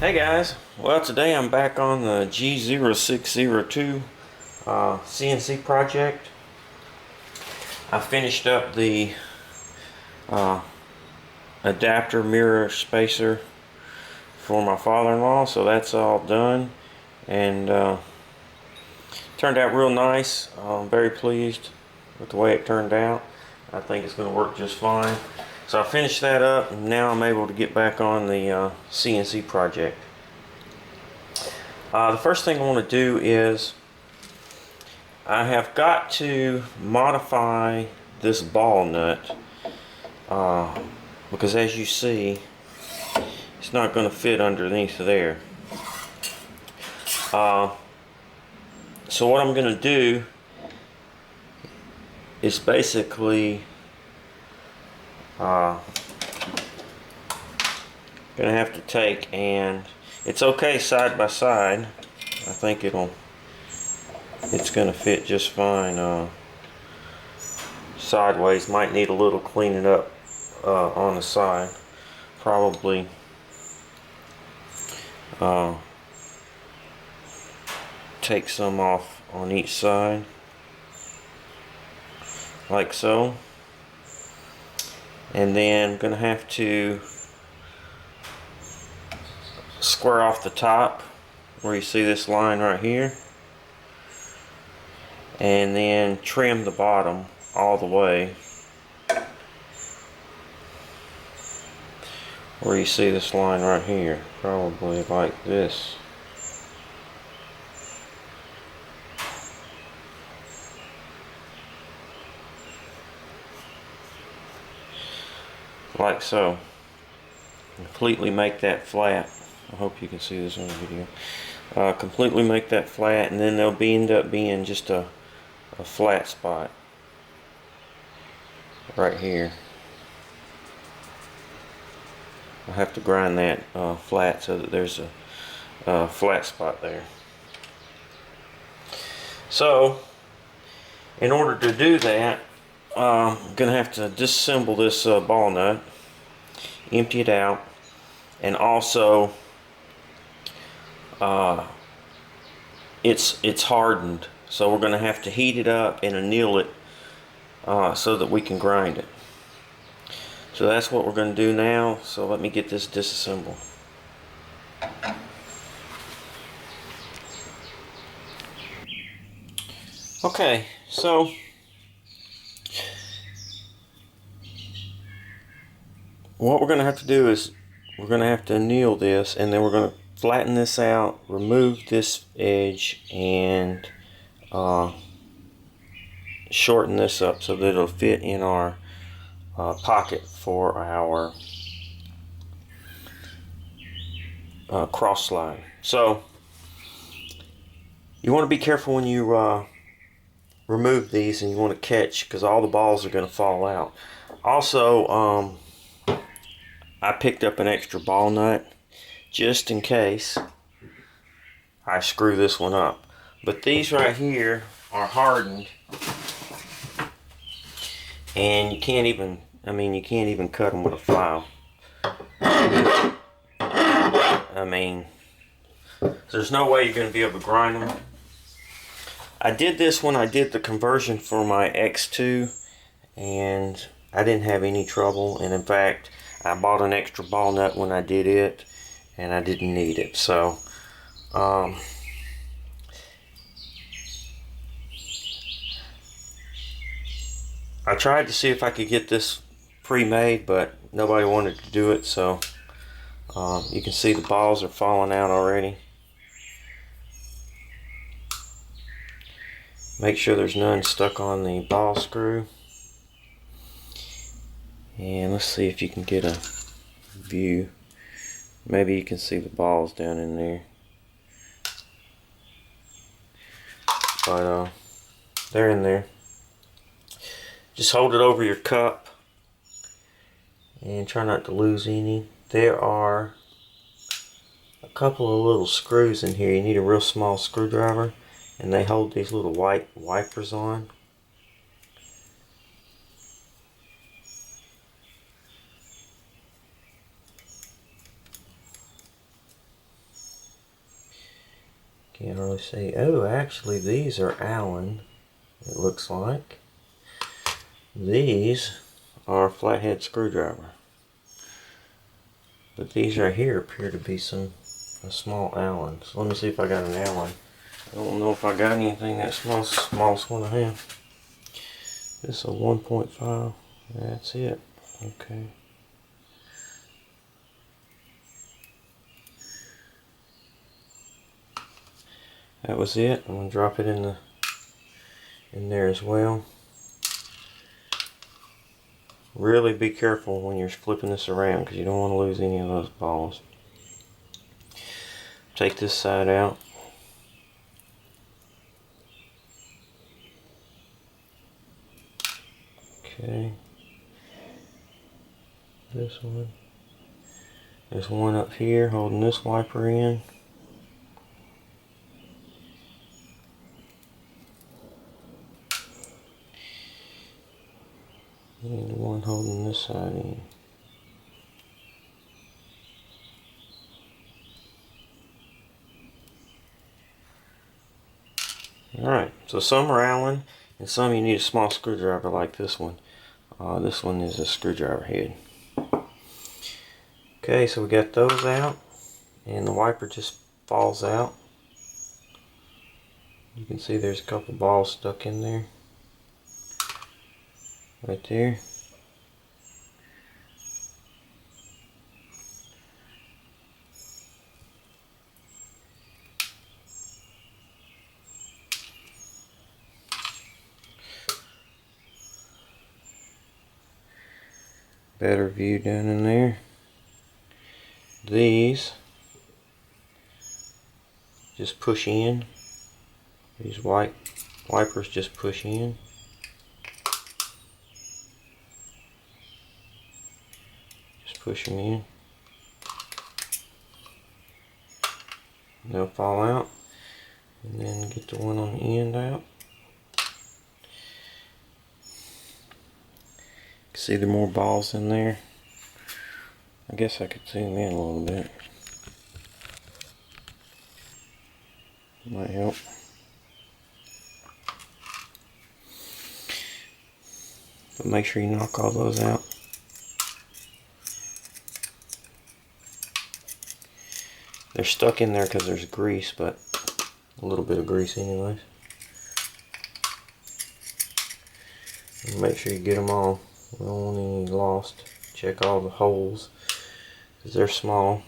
Hey guys, well today I'm back on the G0602 CNC project. I finished up the uh, adapter mirror spacer for my father-in-law, so that's all done and turned out real nice. I'm very pleased with the way it turned out. I think it's going to work just fine. So I finished that up and now I'm able to get back on the CNC project. The first thing I want to do is I have got to modify this ball nut because as you see it's not going to fit underneath there. So what I'm going to do is basically going to have to take, and it's okay side by side. I think it's going to fit just fine. Sideways might need a little cleaning up on the side. Probably take some off on each side like so, and then I'm going to have to square off the top where you see this line right here, and then trim the bottom all the way where you see this line right here, probably like this. Like so. Completely make that flat. I hope you can see this on the video. Completely make that flat, and then there'll end up being just a flat spot right here. I'll have to grind that flat so that there's a flat spot there. So in order to do that, I'm gonna have to disassemble this ball nut, empty it out, and also it's hardened, so we're gonna have to heat it up and anneal it so that we can grind it. So that's what we're gonna do now. So let me get this disassembled. Okay, so what we're going to have to do is we're going to have to anneal this, and then we're going to flatten this out, remove this edge, and shorten this up so that it'll fit in our pocket for our cross slide. So you want to be careful when you remove these, and you want to catch, because all the balls are going to fall out. Also, I picked up an extra ball nut just in case I screw this one up. But these right here are hardened, and you can't even cut them with a file. I mean, there's no way you're going to be able to grind them. I did this when I did the conversion for my X2, and I didn't have any trouble, and in fact I bought an extra ball nut when I did it, and I didn't need it. So I tried to see if I could get this pre-made, but nobody wanted to do it. So you can see the balls are falling out already. Make sure there's none stuck on the ball screw. And let's see if you can get a view. Maybe you can see the balls down in there. But they're in there. Just hold it over your cup and try not to lose any. There are a couple of little screws in here. You need a real small screwdriver, and they hold these little white wipers on. Can't really see. Oh, actually these are Allen, it looks like. These are a flathead screwdriver. But these right here appear to be a small Allen. So let me see if I got an Allen. I don't know if I got anything that smallest one I have. This is a 1.5. That's it. Okay. That was it. I'm gonna drop it in there as well. Really be careful when you're flipping this around because you don't want to lose any of those balls. Take this side out. Okay. This one. There's one up here holding this wiper in. And one holding this side in. Alright, so some are Allen and some you need a small screwdriver like this one. This one is a screwdriver head. Okay, so we got those out and the wiper just falls out. You can see there's a couple balls stuck in there. Right there. Better view down in there. These just push in. These white wipers just push in. Just push them in. And they'll fall out. And then get the one on the end out. See there are more balls in there. I guess I could zoom in a little bit. Might help. But make sure you knock all those out. They're stuck in there because there's grease, but a little bit of grease anyways. And make sure you get them all. We don't want any lost. Check all the holes because they're small.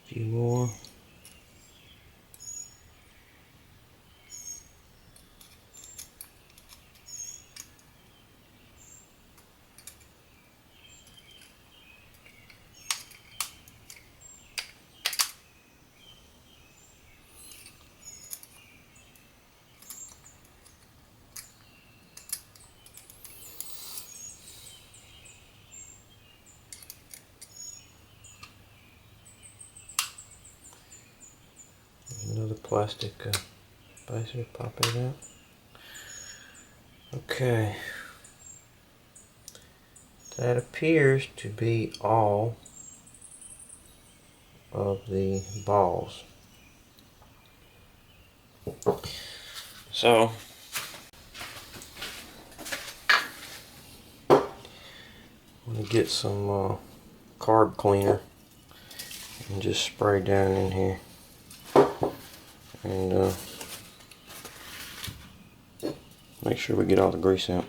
A few more. Another plastic spacer, pop it out. Okay, that appears to be all of the balls. So I'm going to get some carb cleaner and just spray down in here. And make sure we get all the grease out.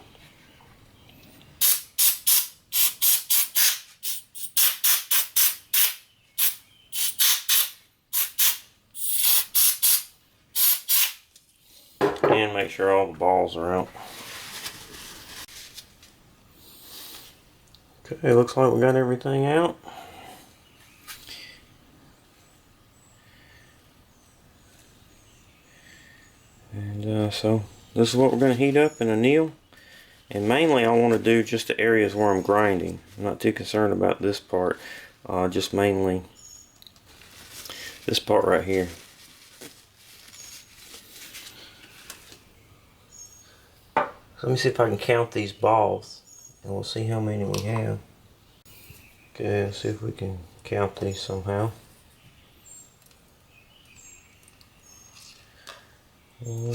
And make sure all the balls are out. Okay, looks like we got everything out. And so this is what we're going to heat up and anneal. And mainly I want to do just the areas where I'm grinding. I'm not too concerned about this part. Just mainly this part right here. Let me see if I can count these balls, and we'll see how many we have. Okay, let's see if we can count these somehow. 1,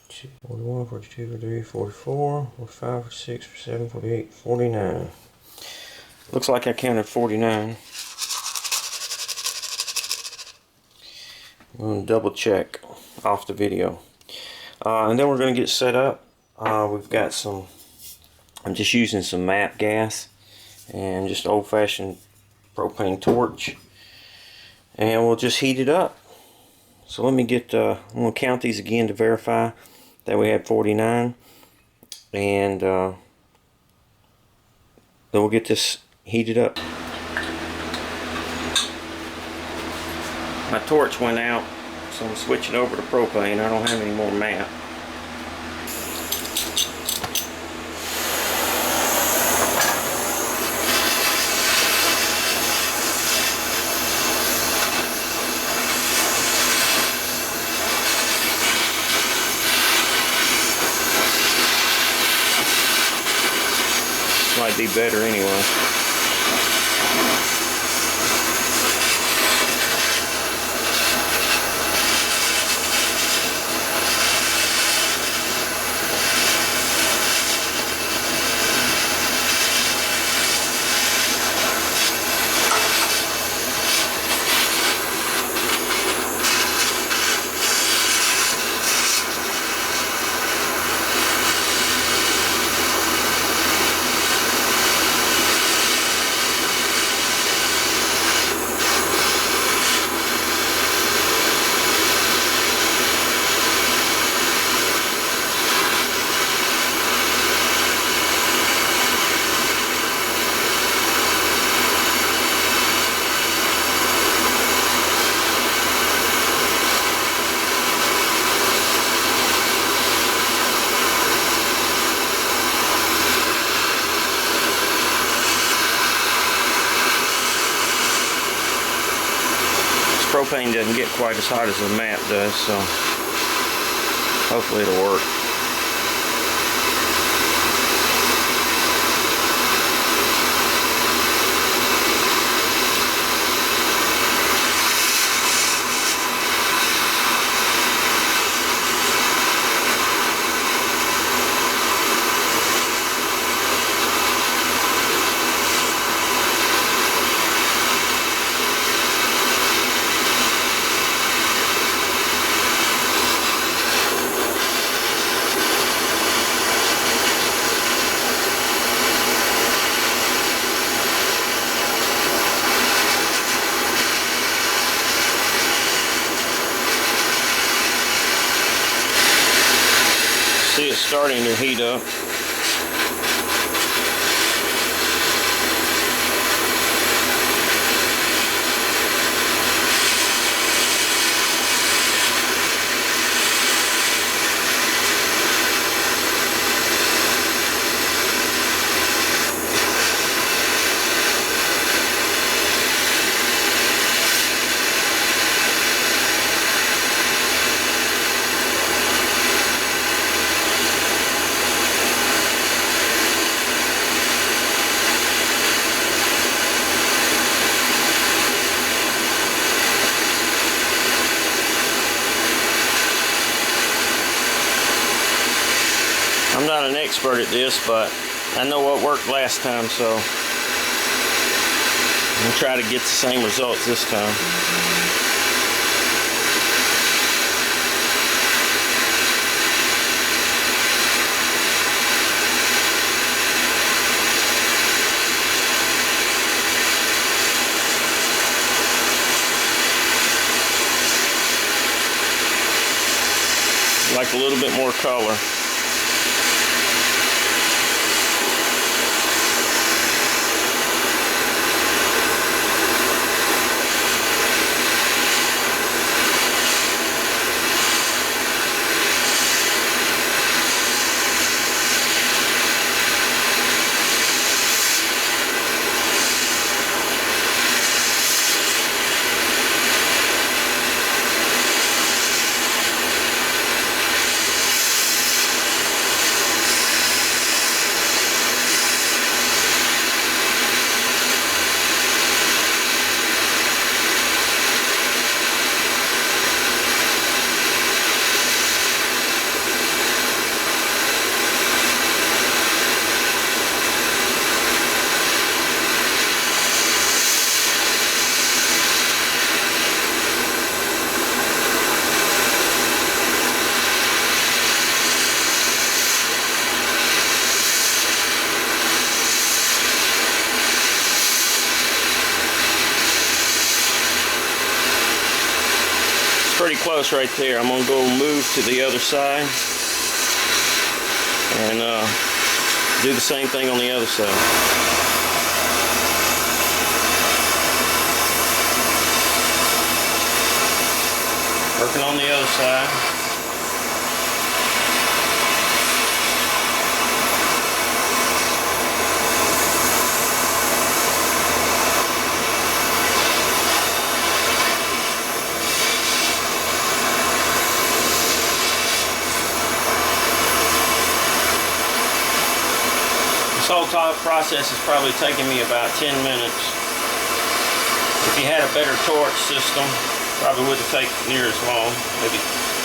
2, 41, 42, 43, 44, 45, 46, 47, 48, 49. Looks like I counted 49. I'm going to double check off the video. And then we're going to get set up. We've got some, I'm just using some MAP gas and just old-fashioned propane torch. And we'll just heat it up. So let me get, I'm going to count these again to verify that we had 49. And then we'll get this heated up. My torch went out, so I'm switching over to propane. I don't have any more MAP. Might be better anyway. Propane doesn't get quite as hot as the MAP does, so hopefully it'll work. See, it's starting to heat up. I'm not an expert at this, but I know what worked last time, so I'm going to try to get the same results this time. Like a little bit more color. close right there. I'm going to go move to the other side and do the same thing on the other side. Working on the other side. This whole process is probably taking me about 10 minutes. If you had a better torch system, probably wouldn't take near as long, maybe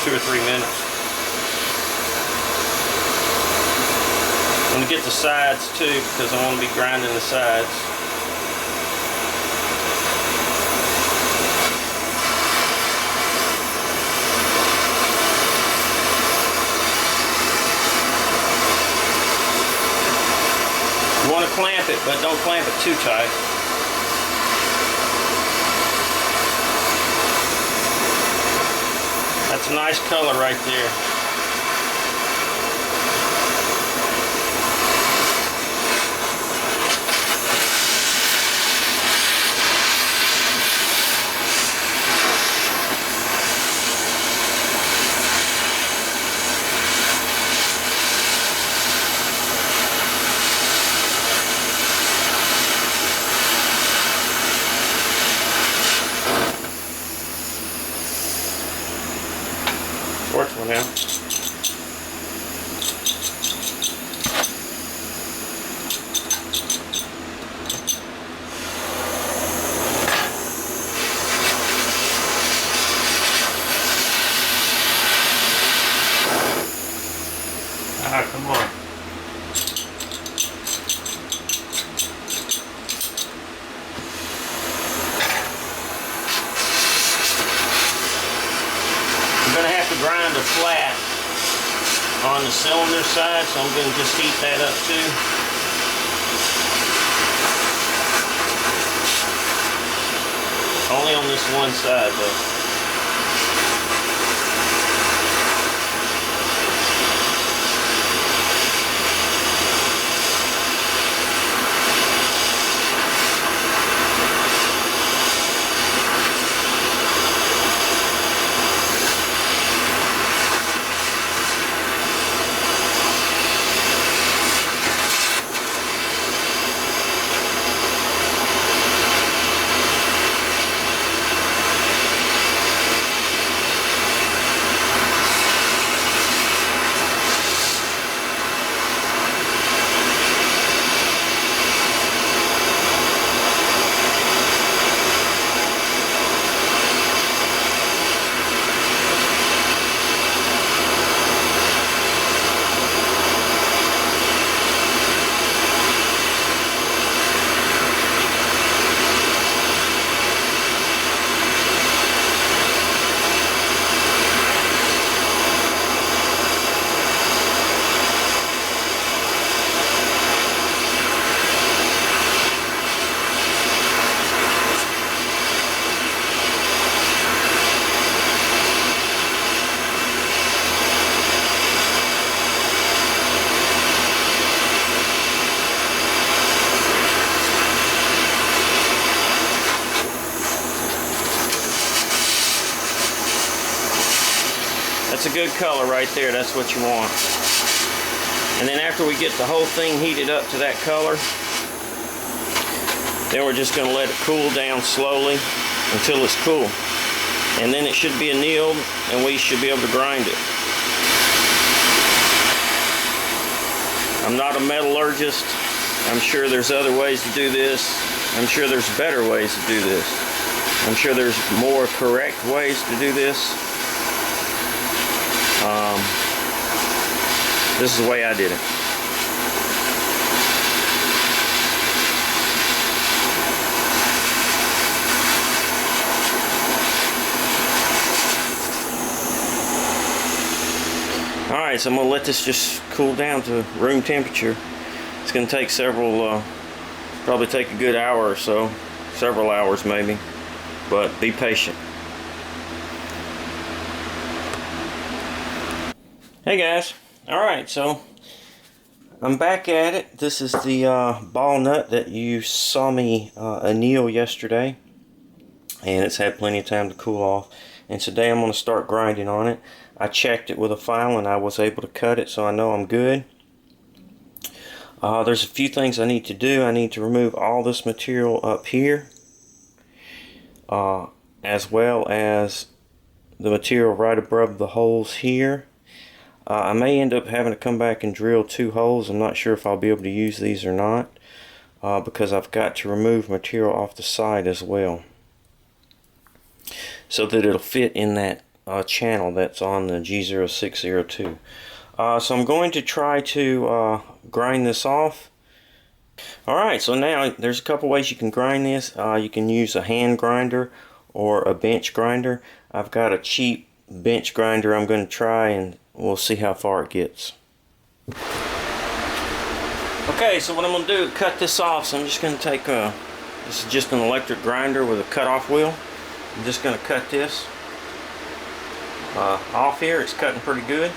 2 or 3 minutes. I'm going to get the sides too, because I want to be grinding the sides. You want to clamp it, but don't clamp it too tight. That's a nice color right there. Torch one out. Come on. I'm going to have to grind a flat on the cylinder side, so I'm going to just heat that up too. Only on this one side though. That's a good color right there. That's what you want. And then after we get the whole thing heated up to that color, then we're just going to let it cool down slowly until it's cool. And then it should be annealed and we should be able to grind it. I'm not a metallurgist. I'm sure there's other ways to do this. I'm sure there's better ways to do this. I'm sure there's more correct ways to do this. This is the way I did it. Alright, so I'm going to let this just cool down to room temperature. It's going to take several, probably take a good hour or so, several hours maybe, but be patient. Hey guys, alright, so I'm back at it. This is the ball nut that you saw me anneal yesterday, and it's had plenty of time to cool off, and today I'm going to start grinding on it. I checked it with a file and I was able to cut it, so I know I'm good. There's a few things I need to do. I need to remove all this material up here, as well as the material right above the holes here. I may end up having to come back and drill 2 holes. I'm not sure if I'll be able to use these or not, because I've got to remove material off the side as well, so that it'll fit in that channel that's on the G0602. So I'm going to try to grind this off. Alright, so now there's a couple ways you can grind this. You can use a hand grinder or a bench grinder. I've got a cheap bench grinder I'm going to try, and we'll see how far it gets. Okay, so what I'm going to do is cut this off. So I'm just going to take this is just an electric grinder with a cut-off wheel. I'm just going to cut this off here. It's cutting pretty good.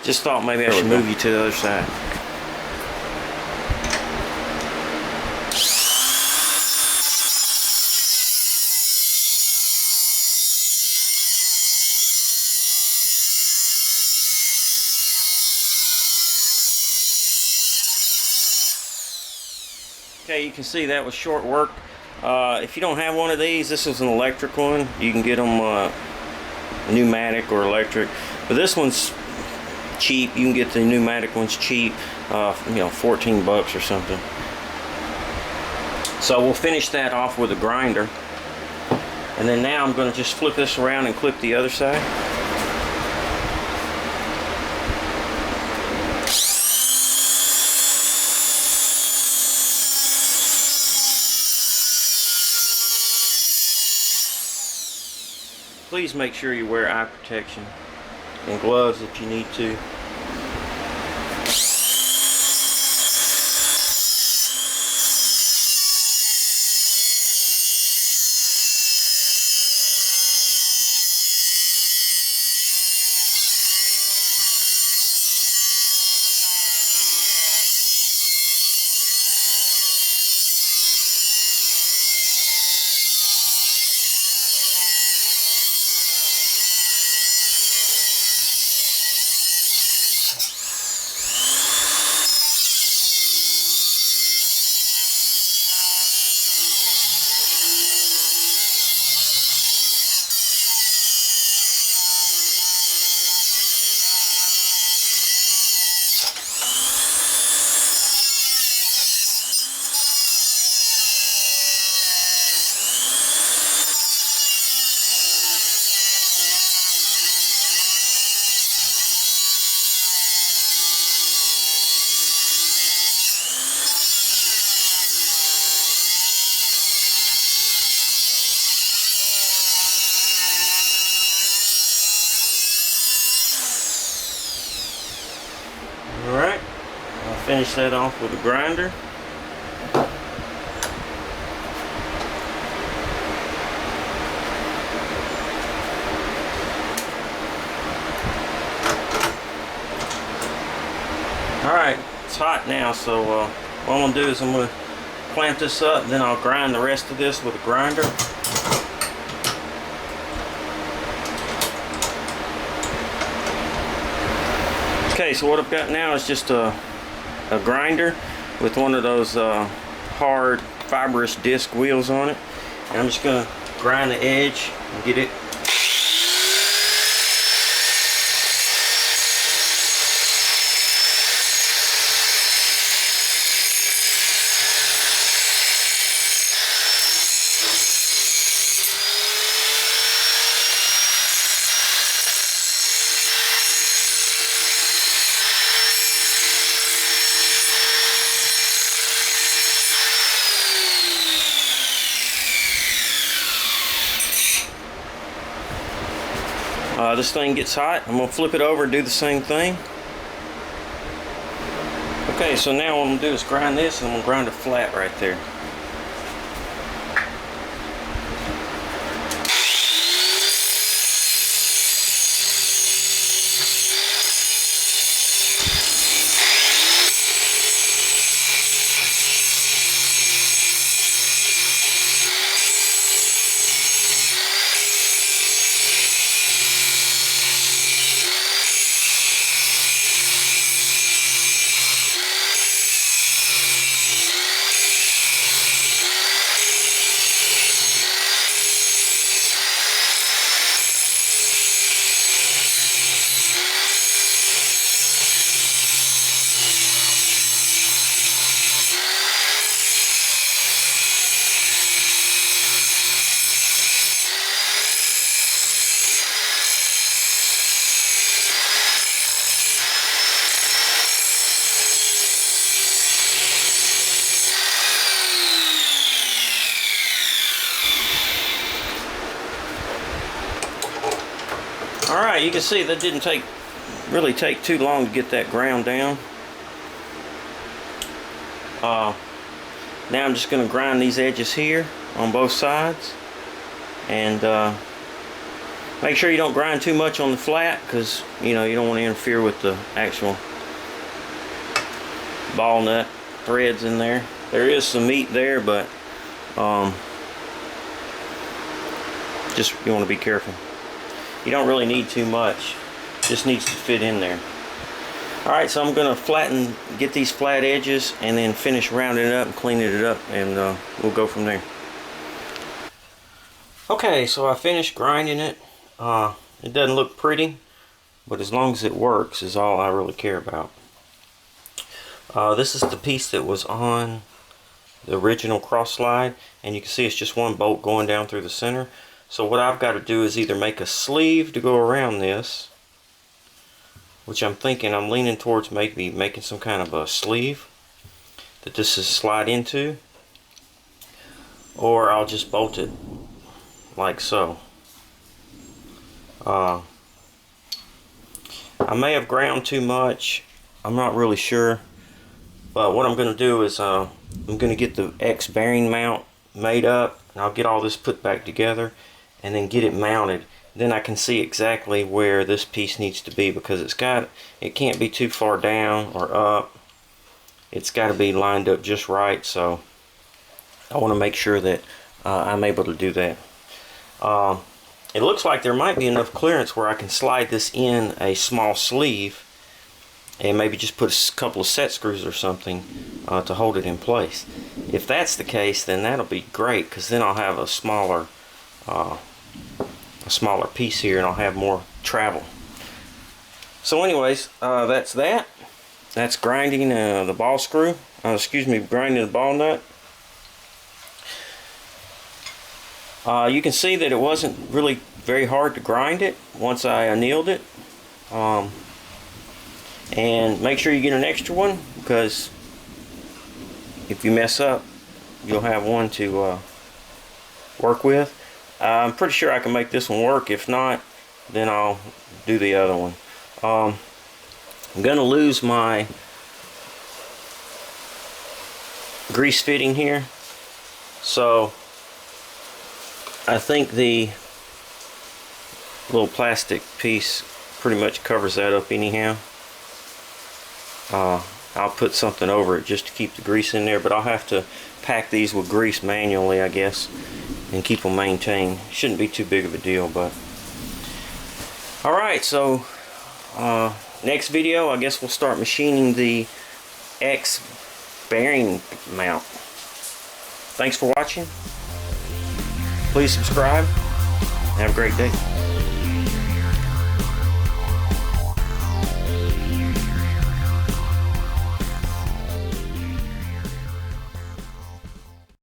Just thought maybe I should move you to the other side. Okay, you can see that was short work. If you don't have one of these, this is an electric one. You can get them pneumatic or electric, but this one's cheap. You can get the pneumatic ones cheap, you know, 14 bucks or something. So we'll finish that off with a grinder, and then now I'm going to just flip this around and clip the other side. Please make sure you wear eye protection and gloves if you need to. Alright, I'll finish that off with a grinder. Alright, it's hot now, so what I'm going to do is I'm going to clamp this up, then I'll grind the rest of this with a grinder. Okay, so what I've got now is just a grinder with one of those hard fibrous disc wheels on it, and I'm just going to grind the edge and get it. this thing gets hot. I'm going to flip it over and do the same thing. Okay, so now what I'm going to do is grind this, and I'm going to grind it flat right there. Alright, you can see that didn't really take too long to get that ground down. Now I'm just going to grind these edges here on both sides, and make sure you don't grind too much on the flat, because you don't want to interfere with the actual ball nut threads in there. There is some meat there, but just you want to be careful. You don't really need too much, just needs to fit in there. Alright, so I'm going to get these flat edges, and then finish rounding it up and cleaning it up, and we'll go from there. Okay, so I finished grinding it. It doesn't look pretty, but as long as it works is all I really care about. This is the piece that was on the original cross slide, and you can see it's just one bolt going down through the center. So what I've got to do is either make a sleeve to go around this, which I'm leaning towards maybe making some kind of a sleeve that this is slide into, or I'll just bolt it like so. I may have ground too much, I'm not really sure, but what I'm going to do is I'm going to get the X bearing mount made up, and I'll get all this put back together and then get it mounted. Then I can see exactly where this piece needs to be, because it can't be too far down or up. It's got to be lined up just right, so I want to make sure that I'm able to do that. It looks like there might be enough clearance where I can slide this in a small sleeve and maybe just put a couple of set screws or something to hold it in place. If that's the case, then that'll be great, because then I'll have a smaller piece here, and I'll have more travel. So anyways, that's that. That's grinding the ball screw. Grinding the ball nut. You can see that it wasn't really very hard to grind it once I annealed it. And make sure you get an extra one, because if you mess up, you'll have one to work with. I'm pretty sure I can make this one work. If not, then I'll do the other one. I'm going to lose my grease fitting here, so I think the little plastic piece pretty much covers that up anyhow. I'll put something over it just to keep the grease in there, but I'll have to pack these with grease manually, I guess, and keep them maintained. Shouldn't be too big of a deal, but alright, so next video I guess we'll start machining the X bearing mount. Thanks for watching. Please subscribe. Have a great day.